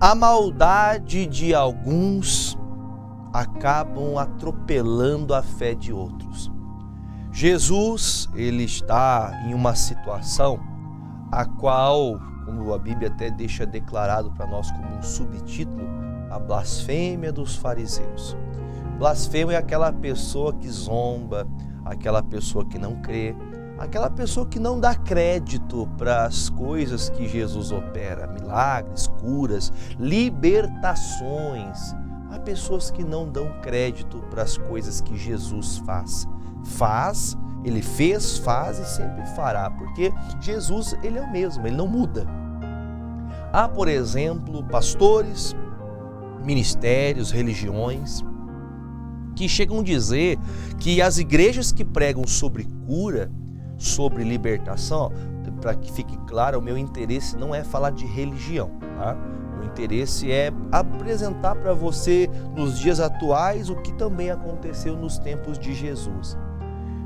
A maldade de alguns acabam atropelando a fé de outros. Jesus, ele está em uma situação a qual, como a Bíblia até deixa declarado para nós como um subtítulo, a blasfêmia dos fariseus. Blasfemo é aquela pessoa que zomba, aquela pessoa que não crê, aquela pessoa que não dá crédito para as coisas que Jesus opera, milagres, curas, libertações. Há pessoas que não dão crédito para as coisas que Jesus faz, ele fez, faz e sempre fará, porque Jesus, ele é o mesmo, ele não muda. Há, por exemplo, pastores, ministérios, religiões, que chegam a dizer que as igrejas que pregam sobre cura, sobre libertação, para que fique claro, o meu interesse não é falar de religião, tá? O interesse é apresentar para você, nos dias atuais, o que também aconteceu nos tempos de Jesus.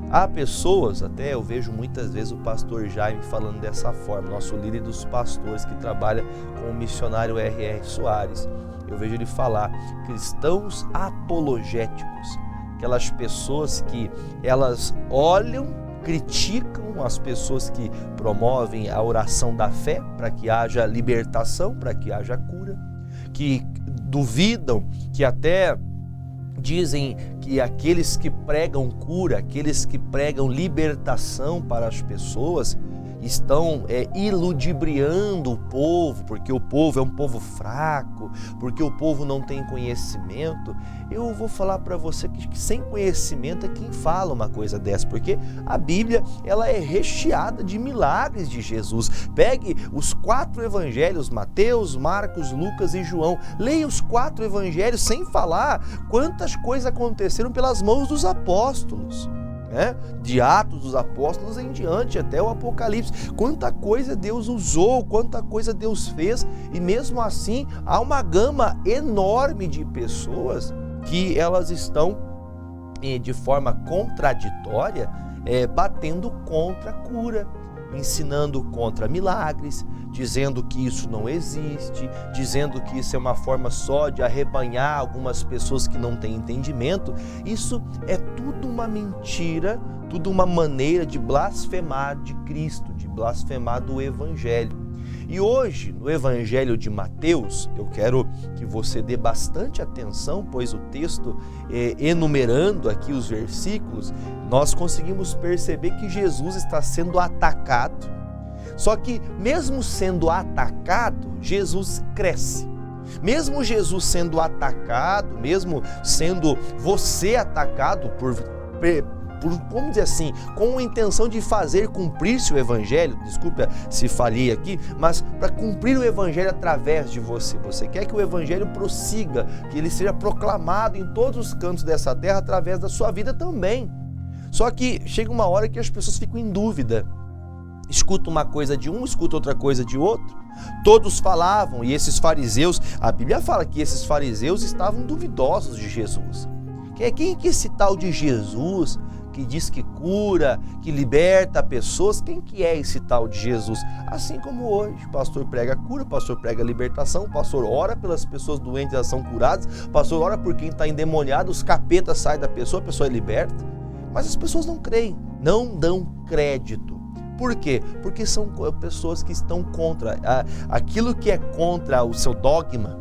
Há pessoas, até eu vejo muitas vezes o pastor Jaime falando dessa forma, nosso líder dos pastores que trabalha com o missionário R.R. Soares. Eu vejo ele falar, cristãos apologéticos, aquelas pessoas que elas olham, criticam as pessoas que promovem a oração da fé para que haja libertação, para que haja cura, que duvidam, que até dizem que aqueles que pregam cura, aqueles que pregam libertação para as pessoas, estão iludibriando o povo, porque o povo é um povo fraco, porque o povo não tem conhecimento. Eu vou falar para você que sem conhecimento é quem fala uma coisa dessa, porque a Bíblia, ela é recheada de milagres de Jesus. Pegue os 4 evangelhos, Mateus, Marcos, Lucas e João, leia os 4 evangelhos sem falar quantas coisas aconteceram pelas mãos dos apóstolos. De Atos dos Apóstolos em diante, até o Apocalipse, quanta coisa Deus usou, quanta coisa Deus fez, e mesmo assim há uma gama enorme de pessoas que elas estão de forma contraditória batendo contra a cura, ensinando contra milagres, dizendo que isso não existe, dizendo que isso é uma forma só de arrebanhar algumas pessoas que não têm entendimento. Isso é tudo uma mentira, tudo uma maneira de blasfemar de Cristo, de blasfemar do Evangelho. E hoje, no Evangelho de Mateus, eu quero que você dê bastante atenção, pois o texto, enumerando aqui os versículos, nós conseguimos perceber que Jesus está sendo atacado. Só que, mesmo sendo atacado, Jesus cresce. Mesmo Jesus sendo atacado, mesmo sendo você atacado vamos dizer assim, com a intenção de fazer cumprir-se o Evangelho, desculpa se falhei aqui, mas para cumprir o Evangelho através de você. Você quer que o Evangelho prossiga, que ele seja proclamado em todos os cantos dessa terra através da sua vida também. Só que chega uma hora que as pessoas ficam em dúvida. Escuta uma coisa de um, escuta outra coisa de outro. Todos falavam, e esses fariseus, a Bíblia fala que esses fariseus estavam duvidosos de Jesus. Quem que é esse tal de Jesus que diz que cura, que liberta pessoas? Quem que é esse tal de Jesus? Assim como hoje, o pastor prega cura, o pastor prega libertação, o pastor ora pelas pessoas doentes, elas são curadas, o pastor ora por quem está endemoniado, os capetas saem da pessoa, a pessoa é liberta. Mas as pessoas não creem, não dão crédito. Por quê? Porque são pessoas que estão contra aquilo que é contra o seu dogma,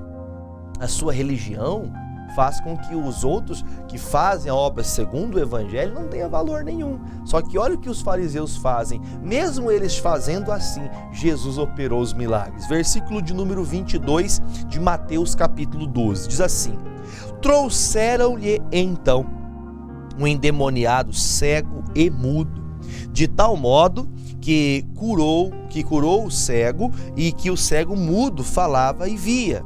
a sua religião, faz com que os outros que fazem a obra segundo o Evangelho não tenha valor nenhum. Só que olha o que os fariseus fazem. Mesmo eles fazendo assim, Jesus operou os milagres. Versículo de número 22 de Mateus capítulo 12. Diz assim: trouxeram-lhe então um endemoniado cego e mudo, de tal modo que curou o cego, e que o cego mudo falava e via.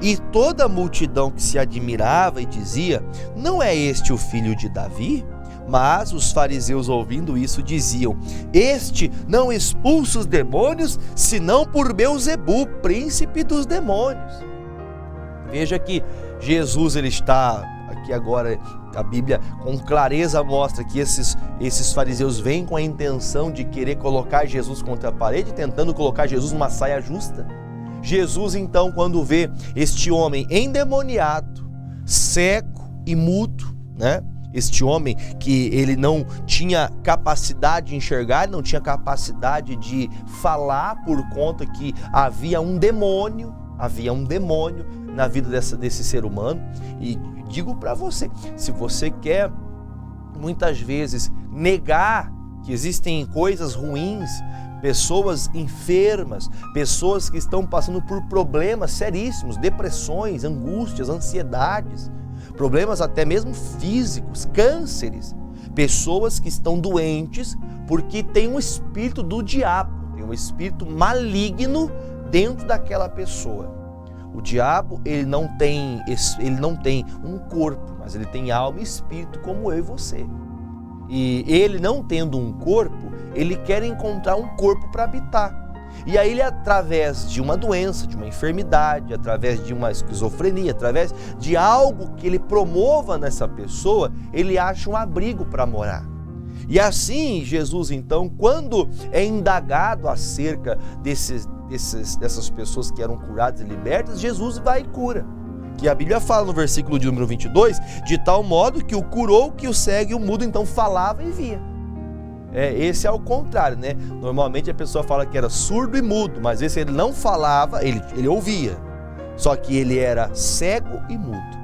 E toda a multidão que se admirava e dizia: não é este o filho de Davi? Mas os fariseus, ouvindo isso, diziam: este não expulsa os demônios, senão por Belzebu, príncipe dos demônios. Veja que Jesus, ele está aqui agora, a Bíblia com clareza mostra que esses fariseus vêm com a intenção de querer colocar Jesus contra a parede, tentando colocar Jesus numa saia justa. Jesus, então, quando vê este homem endemoniado, cego e mudo, né? Este homem que ele não tinha capacidade de enxergar, não tinha capacidade de falar por conta que havia um demônio na vida desse ser humano. E digo para você, se você quer muitas vezes negar que existem coisas ruins, pessoas enfermas, pessoas que estão passando por problemas seríssimos, depressões, angústias, ansiedades, problemas até mesmo físicos, cânceres, pessoas que estão doentes porque tem um espírito do diabo, tem um espírito maligno dentro daquela pessoa. O diabo, ele não tem um corpo, mas ele tem alma e espírito como eu e você. E ele não tendo um corpo, ele quer encontrar um corpo para habitar. E aí ele, através de uma doença, de uma enfermidade, através de uma esquizofrenia, através de algo que ele promova nessa pessoa, ele acha um abrigo para morar. E assim, Jesus, então, quando é indagado acerca dessas pessoas que eram curadas e libertas, Jesus vai e cura. Que a Bíblia fala no versículo de número 22, de tal modo que o curou, que o cego e o mudo então falava e via. Esse é o contrário, né? Normalmente a pessoa fala que era surdo e mudo, mas esse ele não falava, ele ouvia. Só que ele era cego e mudo.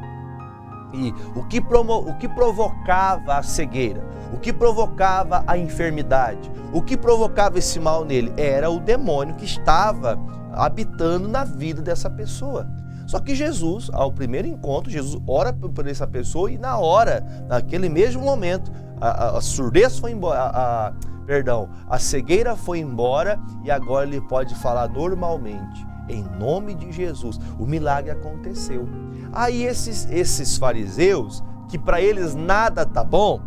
E o que provocava a cegueira? O que provocava a enfermidade? O que provocava esse mal nele? Era o demônio que estava habitando na vida dessa pessoa. Só que Jesus, ao primeiro encontro, Jesus ora por essa pessoa e naquele mesmo momento, a surdez foi embora, a cegueira foi embora e agora ele pode falar normalmente. Em nome de Jesus, o milagre aconteceu. Aí esses fariseus, que para eles nada tá bom,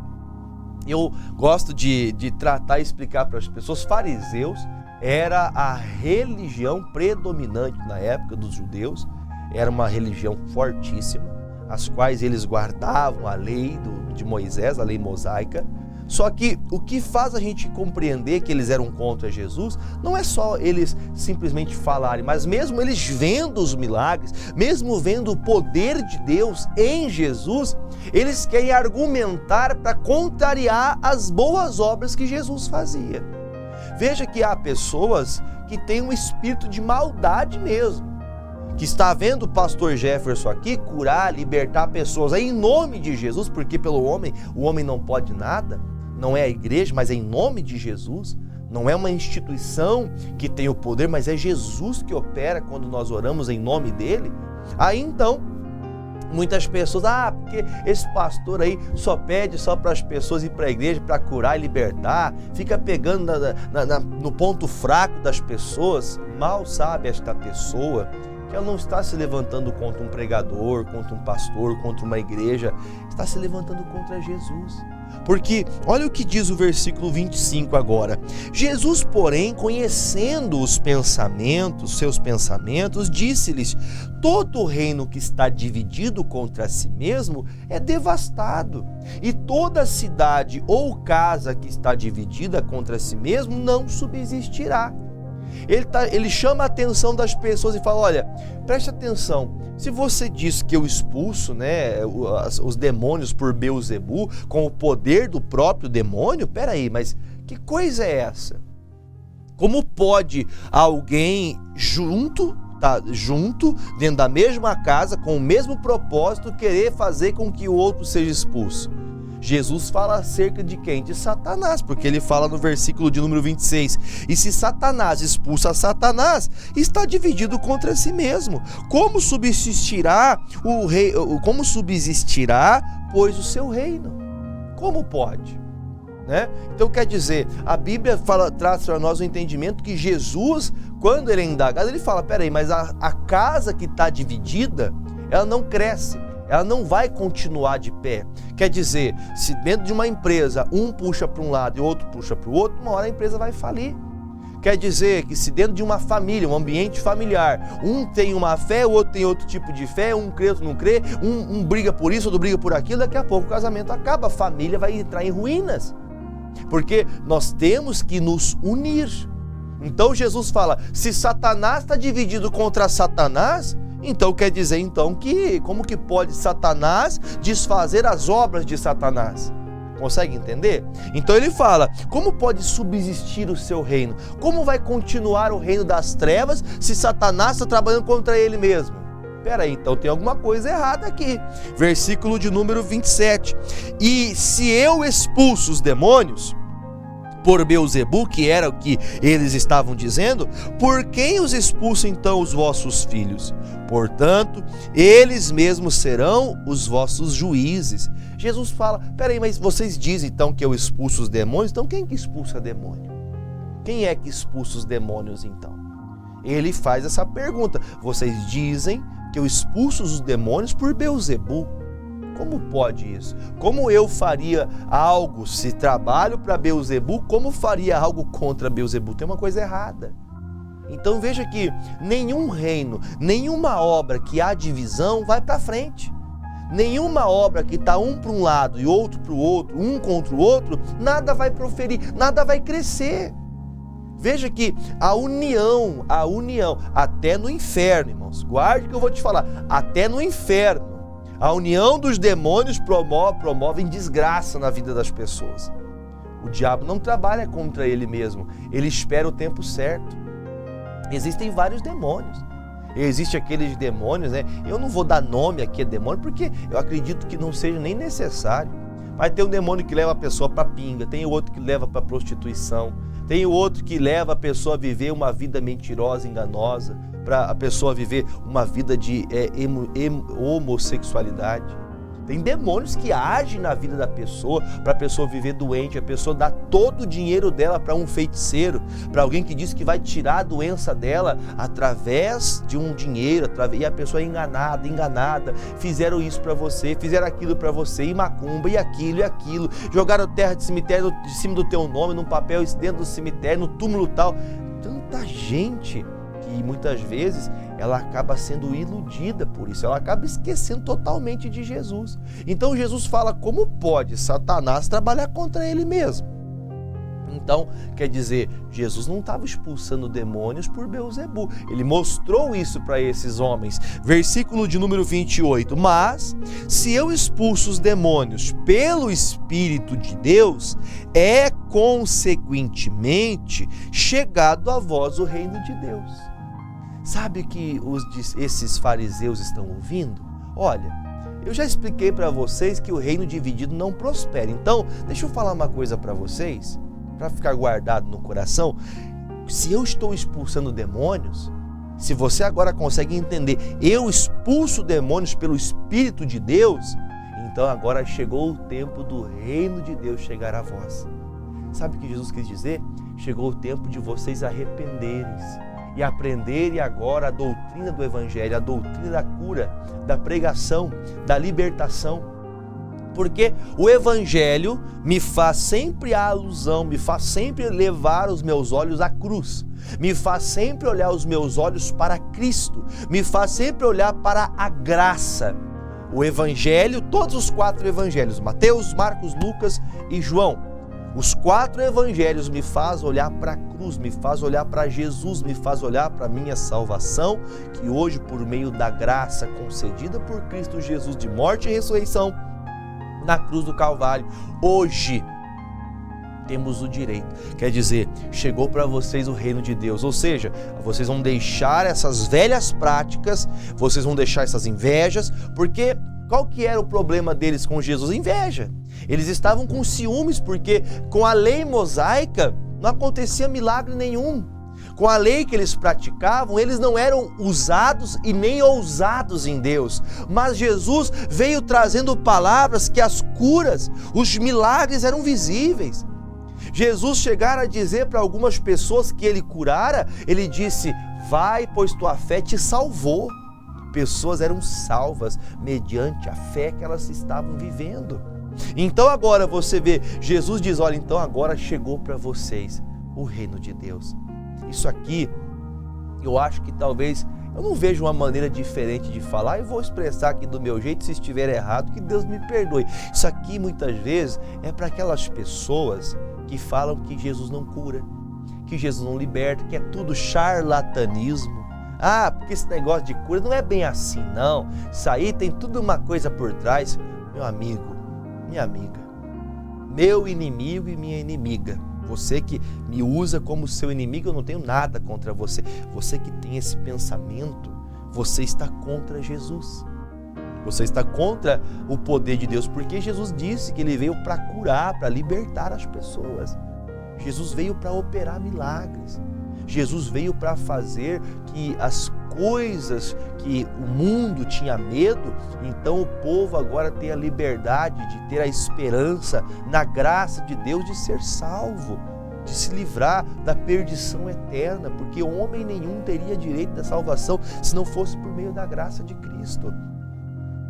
eu gosto de tratar e explicar para as pessoas, fariseus era a religião predominante na época dos judeus, era uma religião fortíssima, as quais eles guardavam a lei de Moisés, a lei mosaica. Só que o que faz a gente compreender que eles eram contra Jesus não é só eles simplesmente falarem, mas mesmo eles vendo os milagres, mesmo vendo o poder de Deus em Jesus, eles querem argumentar para contrariar as boas obras que Jesus fazia. Veja que há pessoas que têm um espírito de maldade mesmo, que está vendo o pastor Jefferson aqui curar, libertar pessoas em nome de Jesus, porque pelo homem, o homem não pode nada, não é a igreja, mas é em nome de Jesus, não é uma instituição que tem o poder, mas é Jesus que opera quando nós oramos em nome dele. Aí então, muitas pessoas, porque esse pastor aí só pede só para as pessoas ir para a igreja para curar e libertar, fica pegando no ponto fraco das pessoas. Mal sabe esta pessoa que ela não está se levantando contra um pregador, contra um pastor, contra uma igreja, está se levantando contra Jesus. Porque olha o que diz o versículo 25 agora. Jesus, porém, conhecendo seus pensamentos, disse-lhes: todo reino que está dividido contra si mesmo é devastado, e toda cidade ou casa que está dividida contra si mesmo não subsistirá. Ele chama a atenção das pessoas e fala: olha, preste atenção, se você diz que eu expulso, os demônios por Beelzebu, com o poder do próprio demônio, peraí, mas que coisa é essa? Como pode alguém junto, dentro da mesma casa, com o mesmo propósito, querer fazer com que o outro seja expulso? Jesus fala acerca de quem? De Satanás, porque ele fala no versículo de número 26, e se Satanás expulsa Satanás, está dividido contra si mesmo. Como subsistirá, pois, o seu reino? Como pode? Então quer dizer, a Bíblia traz para nós o entendimento que Jesus, quando ele é indagado, ele fala: peraí, mas a casa que está dividida, ela não cresce, ela não vai continuar de pé. Quer dizer, se dentro de uma empresa um puxa para um lado e o outro puxa para o outro, uma hora a empresa vai falir. Quer dizer que se dentro de uma família, um ambiente familiar, um tem uma fé, o outro tem outro tipo de fé, um crê, outro não crê, um briga por isso, outro briga por aquilo, daqui a pouco o casamento acaba, a família vai entrar em ruínas. Porque nós temos que nos unir. Então Jesus fala, se Satanás está dividido contra Satanás, então quer dizer então que como que pode Satanás desfazer as obras de Satanás? Consegue entender? Então ele fala, como pode subsistir o seu reino? Como vai continuar o reino das trevas se Satanás está trabalhando contra ele mesmo? Peraí, então tem alguma coisa errada aqui. Versículo de número 27. E se eu expulso os demônios por Beelzebu, que era o que eles estavam dizendo, por quem os expulsa então os vossos filhos? Portanto, eles mesmos serão os vossos juízes. Jesus fala, peraí, mas vocês dizem então que eu expulso os demônios? Então quem que expulsa demônio? Quem é que expulsa os demônios então? Ele faz essa pergunta. Vocês dizem que eu expulso os demônios por Beelzebu. Como pode isso? Como eu faria algo, se trabalho para Beelzebu, como faria algo contra Beelzebu? Tem uma coisa errada. Então veja que nenhum reino, nenhuma obra que há divisão vai para frente. Nenhuma obra que está um para um lado e outro para o outro, um contra o outro, nada vai proferir, nada vai crescer. Veja que a união, até no inferno, irmãos, guarde o que eu vou te falar, até no inferno, a união dos demônios promove desgraça na vida das pessoas. O diabo não trabalha contra ele mesmo, ele espera o tempo certo. Existem vários demônios. Existem aqueles demônios, né? Eu não vou dar nome aqui a demônio, porque eu acredito que não seja nem necessário. Mas tem um demônio que leva a pessoa para pinga, tem outro que leva para prostituição, tem outro que leva a pessoa a viver uma vida mentirosa, enganosa, para a pessoa viver uma vida de homossexualidade. Tem demônios que agem na vida da pessoa, para a pessoa viver doente, a pessoa dá todo o dinheiro dela para um feiticeiro, para alguém que diz que vai tirar a doença dela através de um dinheiro, e a pessoa é enganada, fizeram isso para você, fizeram aquilo para você, e macumba, e aquilo, jogaram terra de cemitério de cima do teu nome, num papel dentro do cemitério, no túmulo tal. Tanta gente que muitas vezes ela acaba sendo iludida por isso, ela acaba esquecendo totalmente de Jesus. Então Jesus fala, como pode Satanás trabalhar contra ele mesmo? Então, quer dizer, Jesus não estava expulsando demônios por Beelzebu, ele mostrou isso para esses homens. Versículo de número 28, mas se eu expulso os demônios pelo Espírito de Deus, é consequentemente chegado a vós o reino de Deus. Sabe o que esses fariseus estão ouvindo? Olha, eu já expliquei para vocês que o reino dividido não prospera. Então, deixa eu falar uma coisa para vocês, para ficar guardado no coração. Se eu estou expulsando demônios, se você agora consegue entender, eu expulso demônios pelo Espírito de Deus, então agora chegou o tempo do reino de Deus chegar a vós. Sabe o que Jesus quis dizer? Chegou o tempo de vocês arrependerem-se e aprenderem agora a doutrina do Evangelho, a doutrina da cura, da pregação, da libertação. Porque o Evangelho me faz sempre a alusão, me faz sempre levar os meus olhos à cruz, me faz sempre olhar os meus olhos para Cristo, me faz sempre olhar para a graça. O Evangelho, todos os 4 Evangelhos, Mateus, Marcos, Lucas e João, os 4 evangelhos me faz olhar para a cruz, me faz olhar para Jesus, me faz olhar para a minha salvação, que hoje, por meio da graça concedida por Cristo Jesus de morte e ressurreição na cruz do Calvário, hoje temos o direito. Quer dizer, chegou para vocês o reino de Deus, ou seja, vocês vão deixar essas velhas práticas, vocês vão deixar essas invejas, porque qual que era o problema deles com Jesus? Inveja. Eles estavam com ciúmes porque com a lei mosaica não acontecia milagre nenhum. Com a lei que eles praticavam, eles não eram usados e nem ousados em Deus. Mas Jesus veio trazendo palavras que as curas, os milagres eram visíveis. Jesus chegara a dizer para algumas pessoas que ele curara, ele disse, vai, pois tua fé te salvou. Pessoas eram salvas mediante a fé que elas estavam vivendo. Então agora você vê, Jesus diz, olha, então agora chegou para vocês o reino de Deus. Isso aqui, eu acho que talvez, eu não vejo uma maneira diferente de falar, e vou expressar aqui do meu jeito, se estiver errado, que Deus me perdoe. Isso aqui muitas vezes é para aquelas pessoas que falam que Jesus não cura, que Jesus não liberta, que é tudo charlatanismo. Ah, porque esse negócio de cura não é bem assim, não. Isso aí tem tudo uma coisa por trás. Meu amigo, minha amiga, meu inimigo e minha inimiga, você que me usa como seu inimigo, eu não tenho nada contra você. Você que tem esse pensamento, você está contra Jesus. Você está contra o poder de Deus, porque Jesus disse que Ele veio para curar, para libertar as pessoas. Jesus veio para operar milagres. Jesus veio para fazer que as coisas que o mundo tinha medo, então o povo agora tem a liberdade de ter a esperança na graça de Deus de ser salvo, de se livrar da perdição eterna, porque homem nenhum teria direito da salvação se não fosse por meio da graça de Cristo.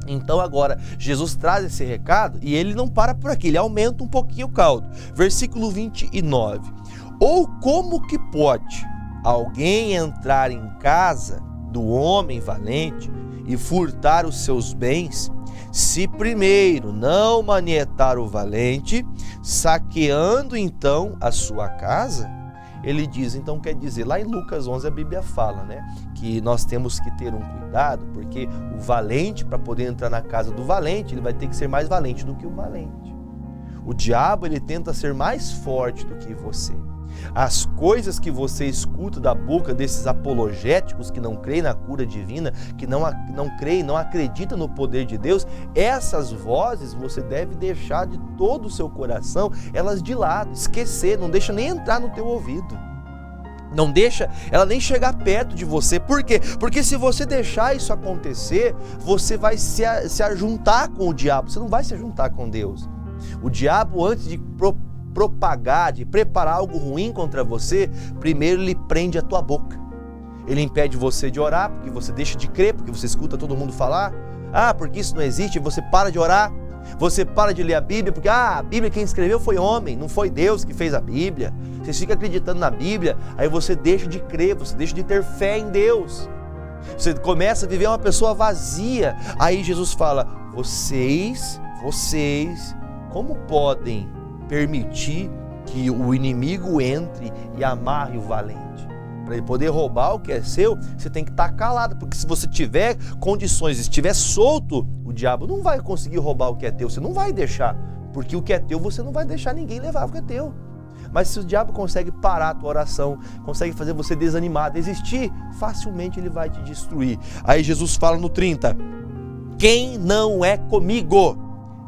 Então agora Jesus traz esse recado e ele não para por aqui, ele aumenta um pouquinho o caldo. Versículo 29. Ou como que pode alguém entrar em casa do homem valente e furtar os seus bens, se primeiro não manietar o valente, saqueando então a sua casa? Ele diz, então quer dizer, lá em Lucas 11 a Bíblia fala, né, que nós temos que ter um cuidado, porque o valente, para poder entrar na casa do valente, ele vai ter que ser mais valente do que o valente. O diabo, ele tenta ser mais forte do que você. As coisas que você escuta da boca desses apologéticos que não creem na cura divina, que não creem, não acreditam no poder de Deus, essas vozes você deve deixar de todo o seu coração, elas de lado, esquecer, não deixa nem entrar no teu ouvido. Não deixa ela nem chegar perto de você. Por quê? Porque se você deixar isso acontecer, você vai se ajuntar com o diabo, você não vai se ajuntar com Deus. O diabo, antes de propagar, de preparar algo ruim contra você, primeiro ele prende a tua boca. Ele impede você de orar, porque você deixa de crer, porque você escuta todo mundo falar. Ah, porque isso não existe, você para de orar. Você para de ler a Bíblia, porque a Bíblia quem escreveu foi homem, não foi Deus que fez a Bíblia. Você fica acreditando na Bíblia, aí você deixa de crer, você deixa de ter fé em Deus. Você começa a viver uma pessoa vazia. Aí Jesus fala, vocês, como podem permitir que o inimigo entre e amarre o valente? Para ele poder roubar o que é seu, você tem que estar calado, porque se você tiver condições, estiver solto, o diabo não vai conseguir roubar o que é teu, você não vai deixar, porque o que é teu, você não vai deixar ninguém levar o que é teu. Mas se o diabo consegue parar a tua oração, consegue fazer você desanimar, desistir, facilmente ele vai te destruir. Aí Jesus fala no 30, quem não é comigo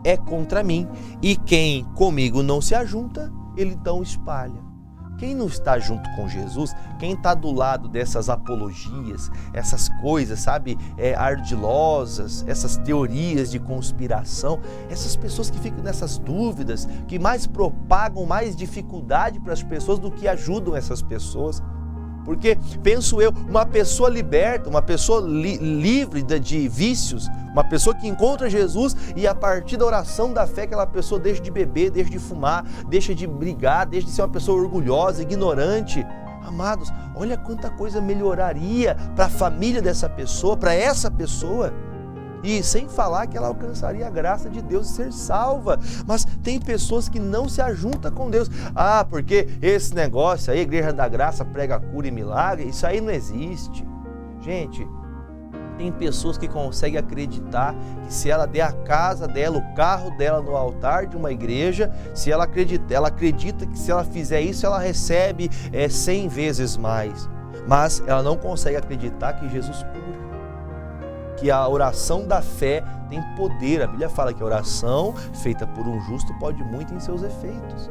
é contra mim, e quem comigo não se ajunta, ele então espalha. Quem não está junto com Jesus, quem está do lado dessas apologias, essas coisas, sabe, ardilosas, essas teorias de conspiração, essas pessoas que ficam nessas dúvidas, que mais propagam mais dificuldade para as pessoas do que ajudam essas pessoas. Porque, penso eu, uma pessoa liberta, uma pessoa livre de vícios, uma pessoa que encontra Jesus e a partir da oração da fé, aquela pessoa deixa de beber, deixa de fumar, deixa de brigar, deixa de ser uma pessoa orgulhosa, ignorante. Amados, olha quanta coisa melhoraria para a família dessa pessoa, para essa pessoa. E sem falar que ela alcançaria a graça de Deus e ser salva. Mas tem pessoas que não se ajuntam com Deus. Ah, porque esse negócio aí, Igreja da Graça prega cura e milagre, isso aí não existe. Gente, tem pessoas que conseguem acreditar que se ela der a casa dela, o carro dela no altar de uma igreja, se ela acredita que se ela fizer isso, ela recebe 100 vezes mais. Mas ela não consegue acreditar que Jesus cura. Que a oração da fé tem poder. A Bíblia fala que a oração feita por um justo pode muito em seus efeitos.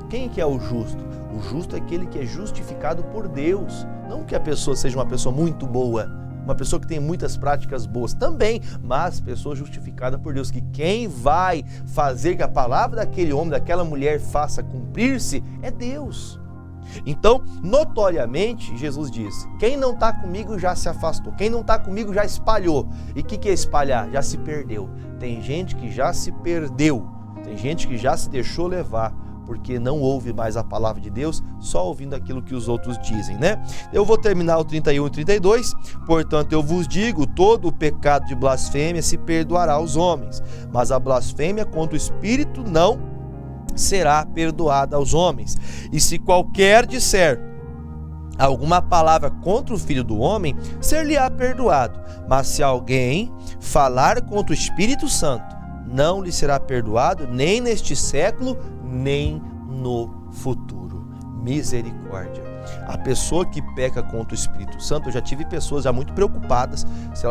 Quem que é o justo? O justo é aquele que é justificado por Deus. Não que a pessoa seja uma pessoa muito boa, uma pessoa que tem muitas práticas boas também, mas pessoa justificada por Deus, que quem vai fazer que a palavra daquele homem, daquela mulher faça cumprir-se é Deus. Então, notoriamente, Jesus disse, quem não está comigo já se afastou, quem não está comigo já espalhou. E o que é espalhar? Já se perdeu. Tem gente que já se perdeu, tem gente que já se deixou levar, porque não ouve mais a palavra de Deus, só ouvindo aquilo que os outros dizem, né? Eu vou terminar o 31 e 32, portanto eu vos digo, todo o pecado de blasfêmia se perdoará aos homens, mas a blasfêmia contra o Espírito não será perdoada aos homens. E se qualquer disser, alguma palavra contra o Filho do Homem, ser-lhe-á perdoado. Mas se alguém falar contra o Espírito Santo, não lhe será perdoado, nem neste século, nem no futuro. Misericórdia. A pessoa que peca contra o Espírito Santo, eu já tive pessoas já muito preocupadas, se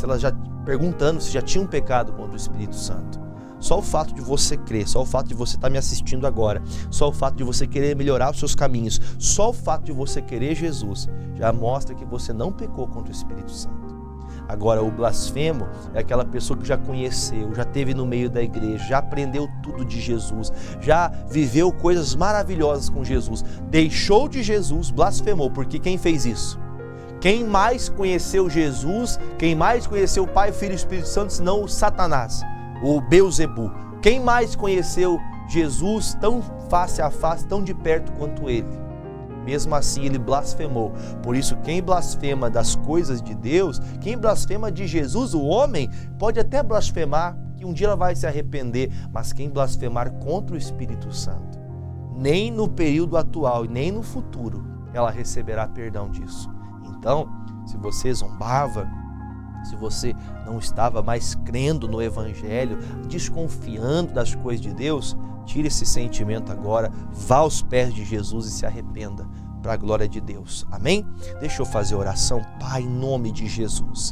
elas já perguntando se já tinham pecado contra o Espírito Santo. Só o fato de você crer, só o fato de você estar me assistindo agora, só o fato de você querer melhorar os seus caminhos, só o fato de você querer Jesus, já mostra que você não pecou contra o Espírito Santo. Agora, o blasfemo é aquela pessoa que já conheceu, já esteve no meio da igreja, já aprendeu tudo de Jesus, já viveu coisas maravilhosas com Jesus, deixou de Jesus, blasfemou, porque quem fez isso? Quem mais conheceu Jesus, quem mais conheceu o Pai, Filho e Espírito Santo, senão o Satanás, o Beelzebu? Quem mais conheceu Jesus tão face a face, tão de perto quanto ele? Mesmo assim, ele blasfemou. Por isso, quem blasfema das coisas de Deus, quem blasfema de Jesus, o homem, pode até blasfemar, que um dia ela vai se arrepender, mas quem blasfemar contra o Espírito Santo, nem no período atual e nem no futuro, ela receberá perdão disso. Então, se você zombava, se você não estava mais crendo no Evangelho, desconfiando das coisas de Deus, tire esse sentimento agora, vá aos pés de Jesus e se arrependa, para a glória de Deus. Amém? Deixa eu fazer oração. Pai, em nome de Jesus,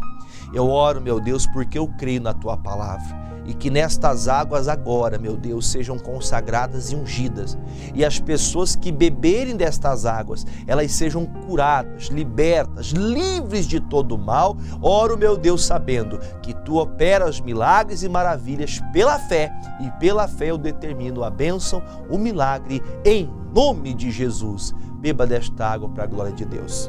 eu oro, meu Deus, porque eu creio na Tua palavra. E que nestas águas agora, meu Deus, sejam consagradas e ungidas. E as pessoas que beberem destas águas, elas sejam curadas, libertas, livres de todo mal. Oro, meu Deus, sabendo que Tu operas milagres e maravilhas pela fé. E pela fé eu determino a bênção, o milagre, em nome de Jesus. Beba desta água para a glória de Deus.